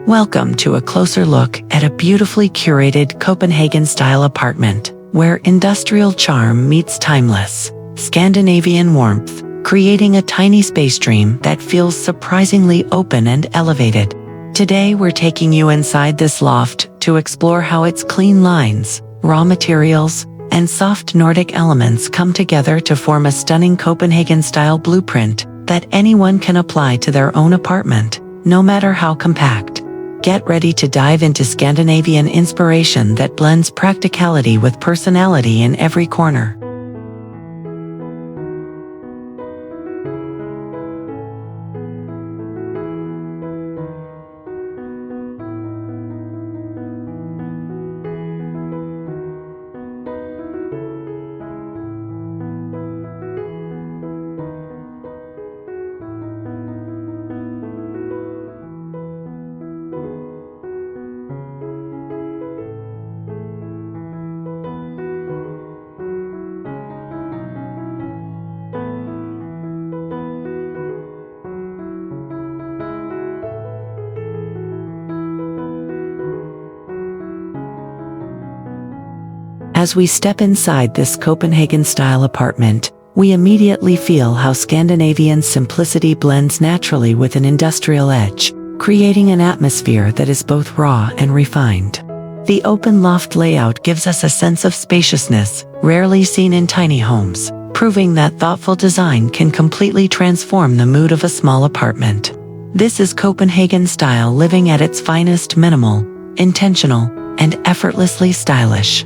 Welcome to a closer look at a beautifully curated Copenhagen-style apartment, where industrial charm meets timeless Scandinavian warmth, creating a tiny space dream that feels surprisingly open and elevated. Today we're taking you inside this loft to explore how its clean lines, raw materials, and soft Nordic elements come together to form a stunning Copenhagen-style blueprint that anyone can apply to their own apartment, no matter how compact. Get ready to dive into Scandinavian inspiration that blends practicality with personality in every corner. As we step inside this Copenhagen-style apartment, we immediately feel how Scandinavian simplicity blends naturally with an industrial edge, creating an atmosphere that is both raw and refined. The open loft layout gives us a sense of spaciousness, rarely seen in tiny homes, proving that thoughtful design can completely transform the mood of a small apartment. This is Copenhagen-style living at its finest: minimal, intentional, and effortlessly stylish.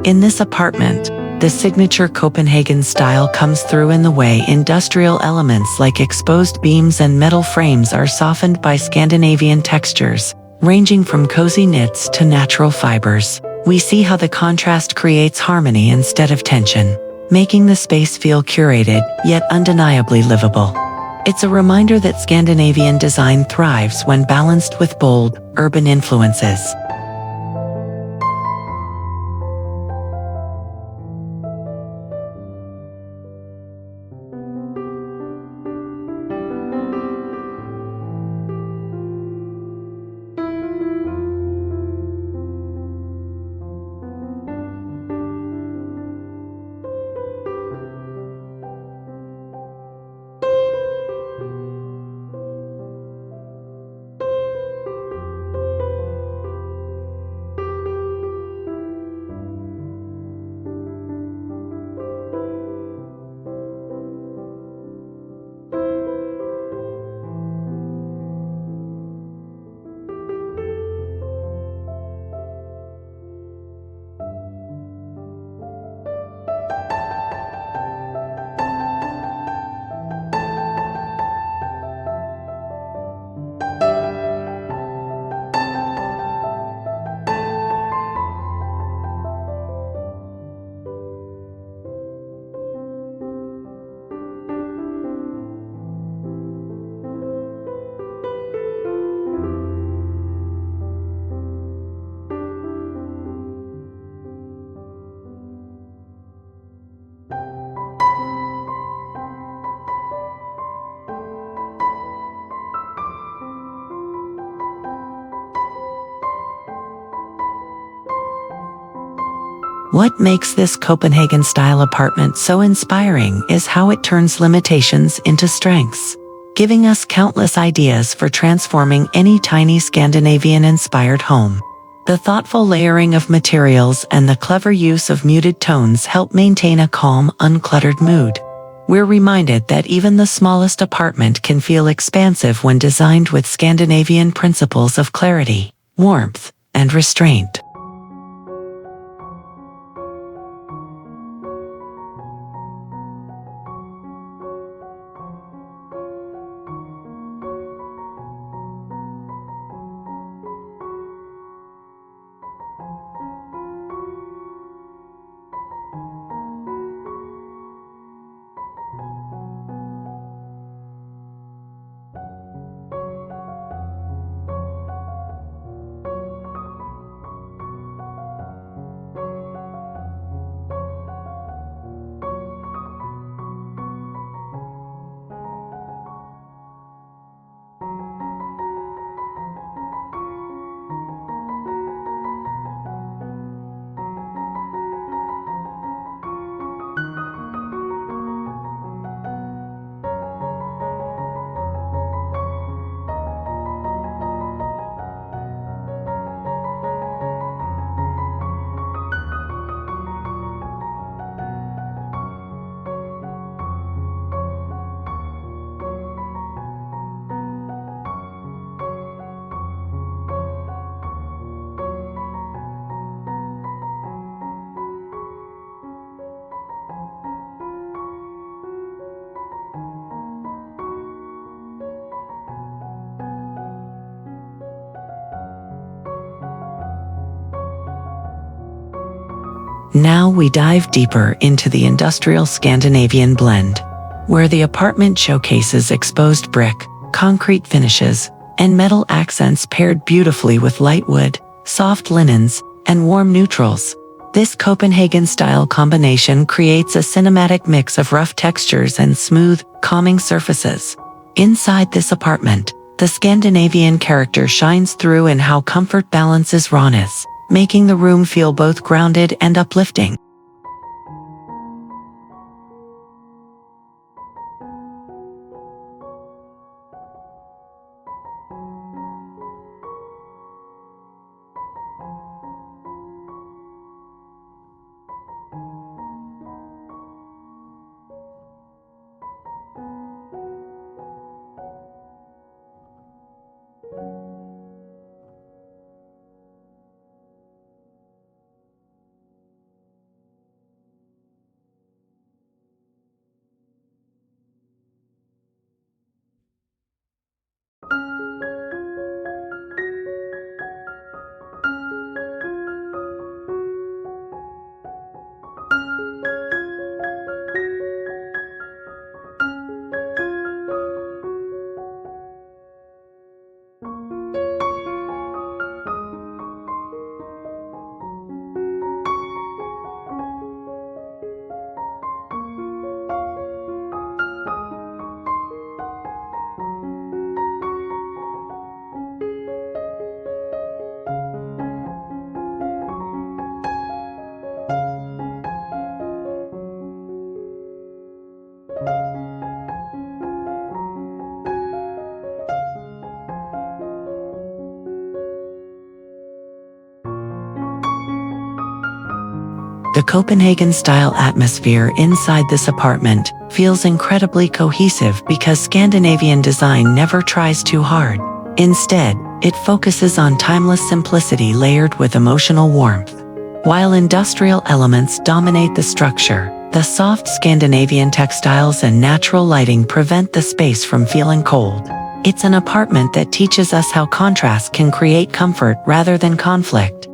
In this apartment, the signature Copenhagen style comes through in the way industrial elements like exposed beams and metal frames are softened by Scandinavian textures, ranging from cozy knits to natural fibers. We see how the contrast creates harmony instead of tension, making the space feel curated yet undeniably livable. It's a reminder that Scandinavian design thrives when balanced with bold, urban influences. What makes this Copenhagen-style apartment so inspiring is how it turns limitations into strengths, giving us countless ideas for transforming any tiny Scandinavian-inspired home. The thoughtful layering of materials and the clever use of muted tones help maintain a calm, uncluttered mood. We're reminded that even the smallest apartment can feel expansive when designed with Scandinavian principles of clarity, warmth, and restraint. Now we dive deeper into the industrial Scandinavian blend, where the apartment showcases exposed brick, concrete finishes, and metal accents paired beautifully with light wood, soft linens, and warm neutrals. This Copenhagen-style combination creates a cinematic mix of rough textures and smooth, calming surfaces. Inside this apartment, the Scandinavian character shines through in how comfort balances rawness, making the room feel both grounded and uplifting. The Copenhagen-style atmosphere inside this apartment feels incredibly cohesive because Scandinavian design never tries too hard. Instead, it focuses on timeless simplicity layered with emotional warmth. While industrial elements dominate the structure, the soft Scandinavian textiles and natural lighting prevent the space from feeling cold. It's an apartment that teaches us how contrast can create comfort rather than conflict.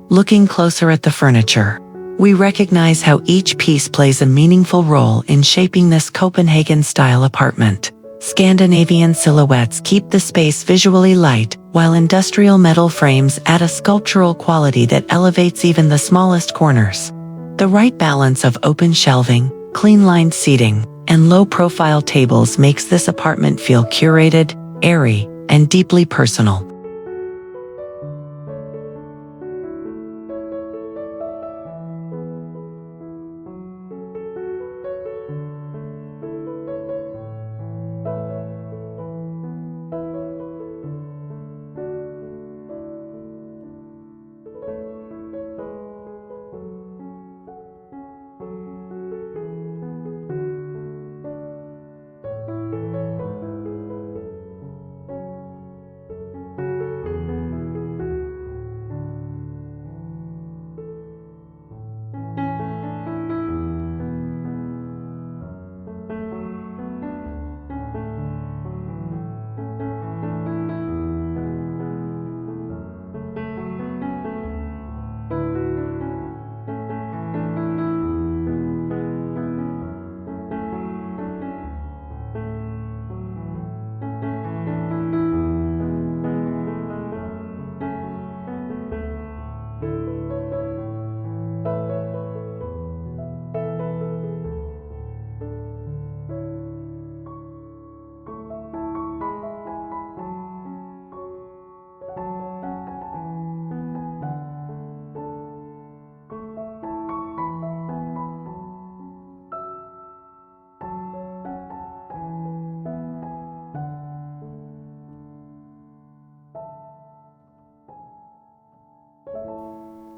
Looking closer at the furniture, we recognize how each piece plays a meaningful role in shaping this Copenhagen-style apartment. Scandinavian silhouettes keep the space visually light, while industrial metal frames add a sculptural quality that elevates even the smallest corners. The right balance of open shelving, clean-lined seating, and low-profile tables makes this apartment feel curated, airy, and deeply personal.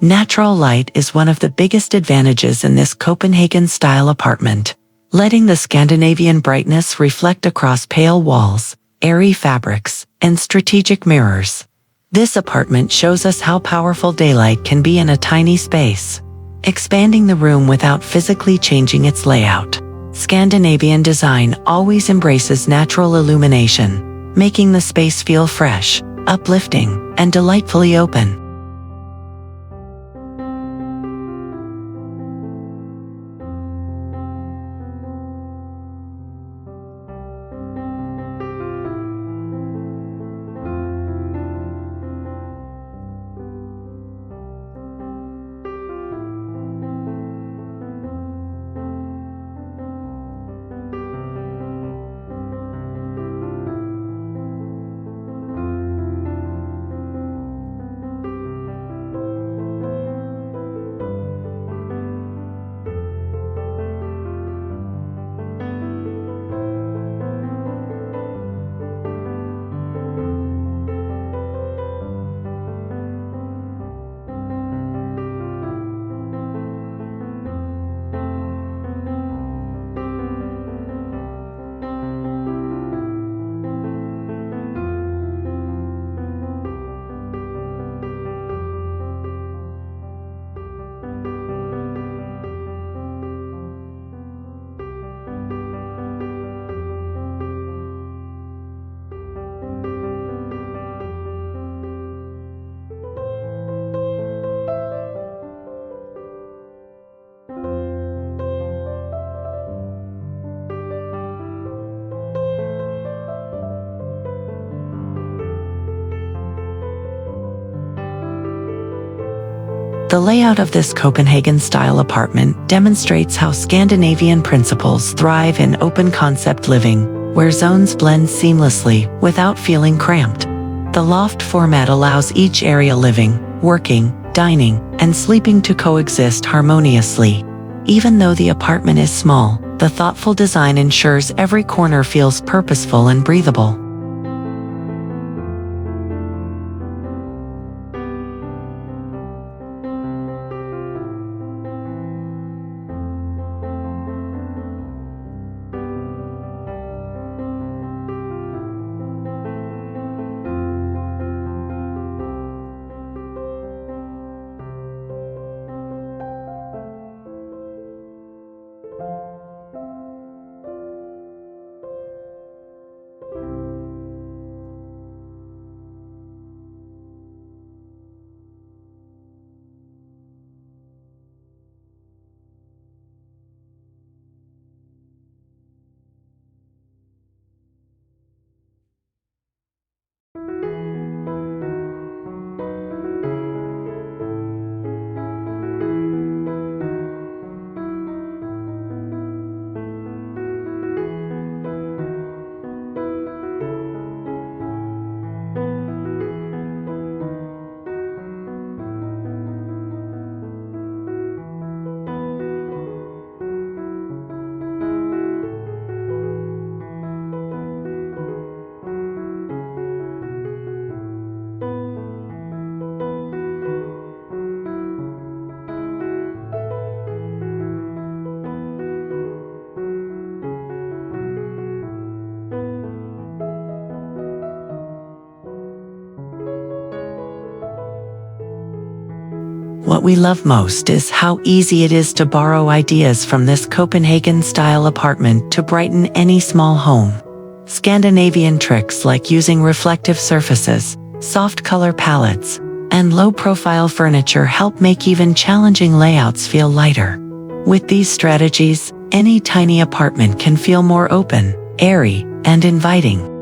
Natural light is one of the biggest advantages in this Copenhagen-style apartment, letting the Scandinavian brightness reflect across pale walls, airy fabrics, and strategic mirrors. This apartment shows us how powerful daylight can be in a tiny space, expanding the room without physically changing its layout. Scandinavian design always embraces natural illumination, making the space feel fresh, uplifting, and delightfully open. The layout of this Copenhagen-style apartment demonstrates how Scandinavian principles thrive in open-concept living, where zones blend seamlessly without feeling cramped. The loft format allows each area living, working, dining, and sleeping to coexist harmoniously. Even though the apartment is small, the thoughtful design ensures every corner feels purposeful and breathable. What we love most is how easy it is to borrow ideas from this Copenhagen-style apartment to brighten any small home. Scandinavian tricks like using reflective surfaces, soft color palettes, and low-profile furniture help make even challenging layouts feel lighter. With these strategies, any tiny apartment can feel more open, airy, and inviting.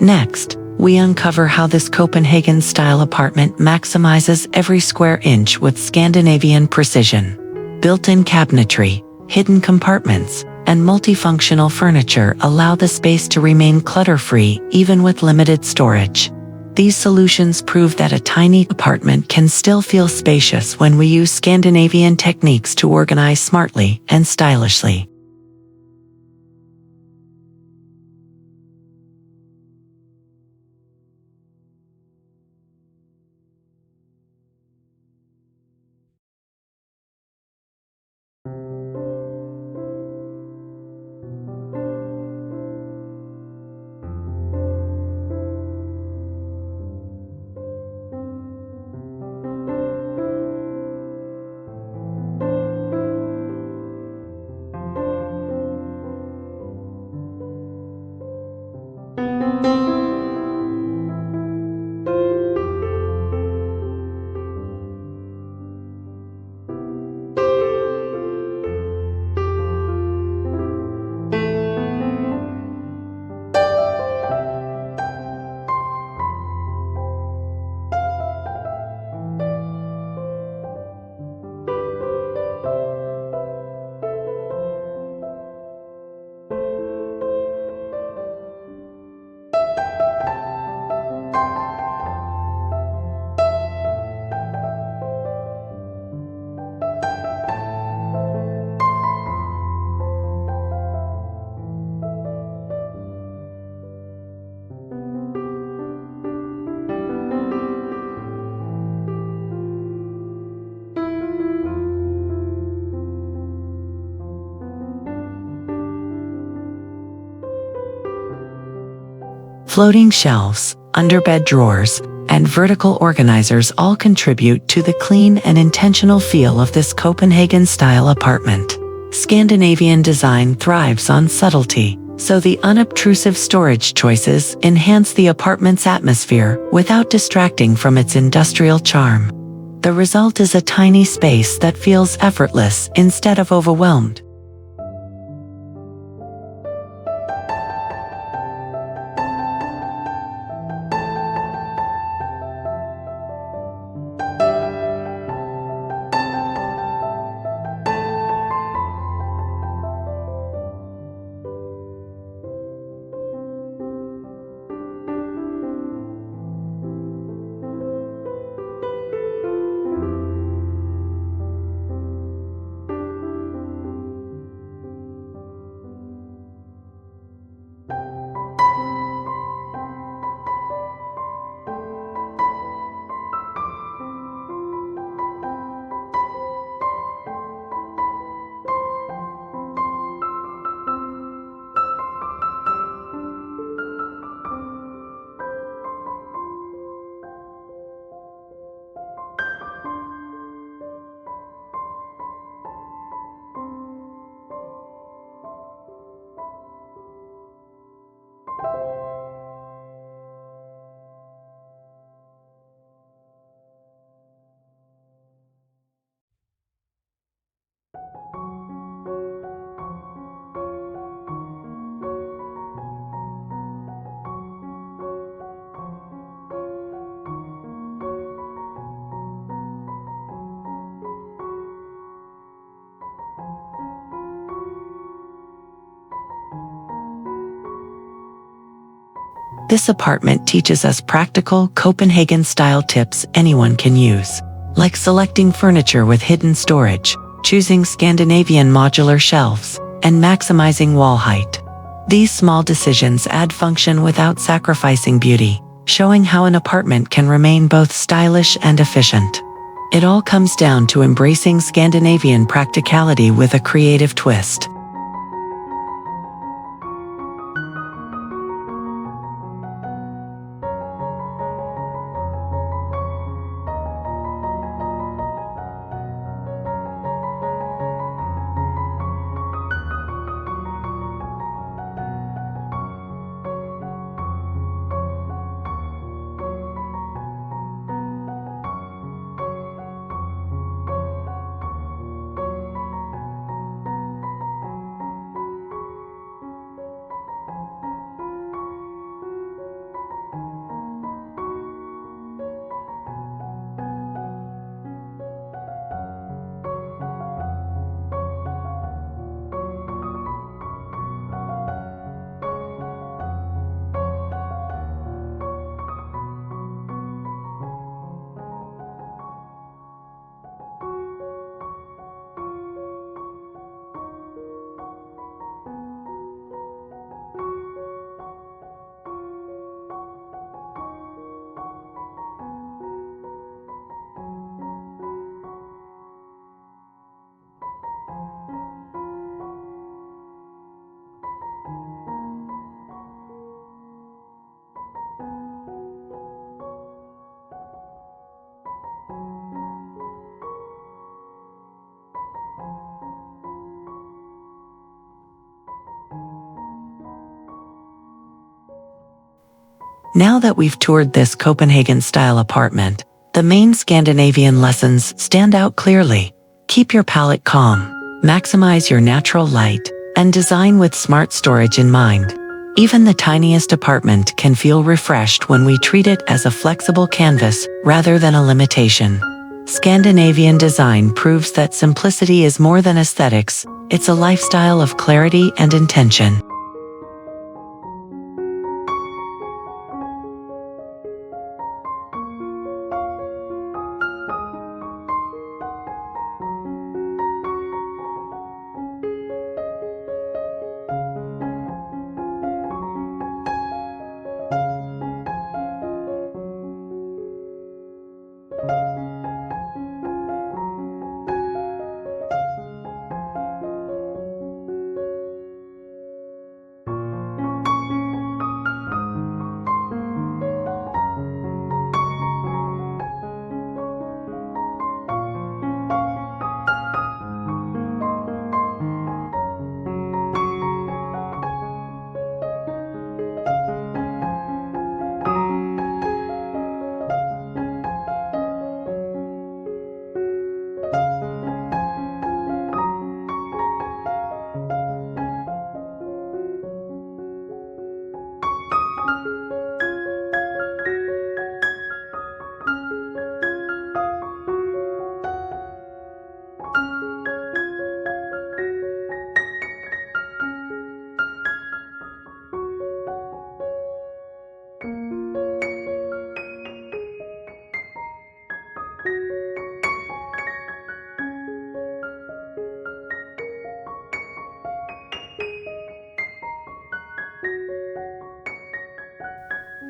Next, we uncover how this Copenhagen-style apartment maximizes every square inch with Scandinavian precision. Built-in cabinetry, hidden compartments, and multifunctional furniture allow the space to remain clutter-free even with limited storage. These solutions prove that a tiny apartment can still feel spacious when we use Scandinavian techniques to organize smartly and stylishly. Floating shelves, underbed drawers, and vertical organizers all contribute to the clean and intentional feel of this Copenhagen-style apartment. Scandinavian design thrives on subtlety, so the unobtrusive storage choices enhance the apartment's atmosphere without distracting from its industrial charm. The result is a tiny space that feels effortless instead of overwhelmed. This apartment teaches us practical Copenhagen-style tips anyone can use, like selecting furniture with hidden storage, choosing Scandinavian modular shelves, and maximizing wall height. These small decisions add function without sacrificing beauty, showing how an apartment can remain both stylish and efficient. It all comes down to embracing Scandinavian practicality with a creative twist. Now that we've toured this Copenhagen-style apartment, the main Scandinavian lessons stand out clearly. Keep your palate calm, maximize your natural light, and design with smart storage in mind. Even the tiniest apartment can feel refreshed when we treat it as a flexible canvas rather than a limitation. Scandinavian design proves that simplicity is more than aesthetics, it's a lifestyle of clarity and intention.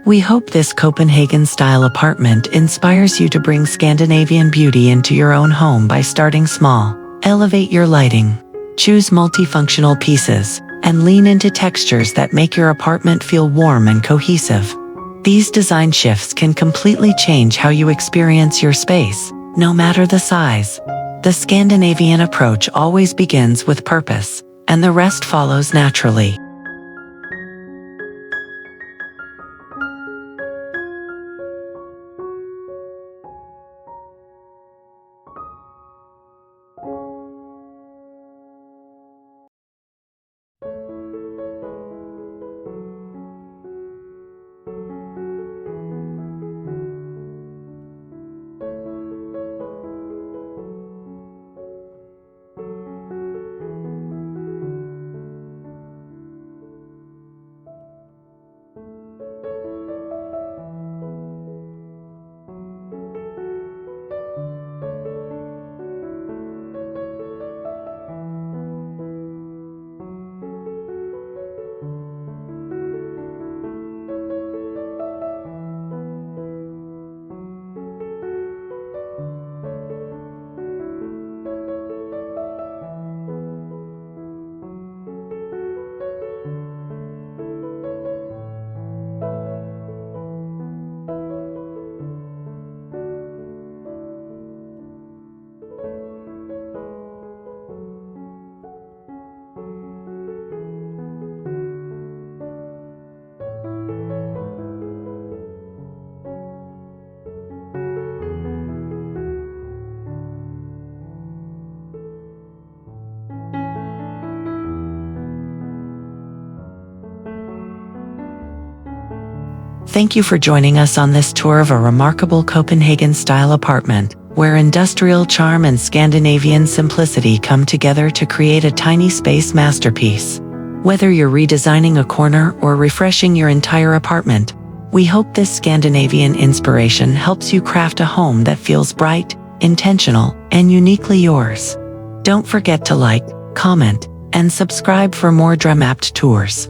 We hope this Copenhagen-style apartment inspires you to bring Scandinavian beauty into your own home by starting small. Elevate your lighting, choose multifunctional pieces, and lean into textures that make your apartment feel warm and cohesive. These design shifts can completely change how you experience your space, no matter the size. The Scandinavian approach always begins with purpose, and the rest follows naturally. Thank you for joining us on this tour of a remarkable Copenhagen-style apartment, where industrial charm and Scandinavian simplicity come together to create a tiny space masterpiece. Whether you're redesigning a corner or refreshing your entire apartment, we hope this Scandinavian inspiration helps you craft a home that feels bright, intentional, and uniquely yours. Don't forget to like, comment, and subscribe for more Dreamapts tours.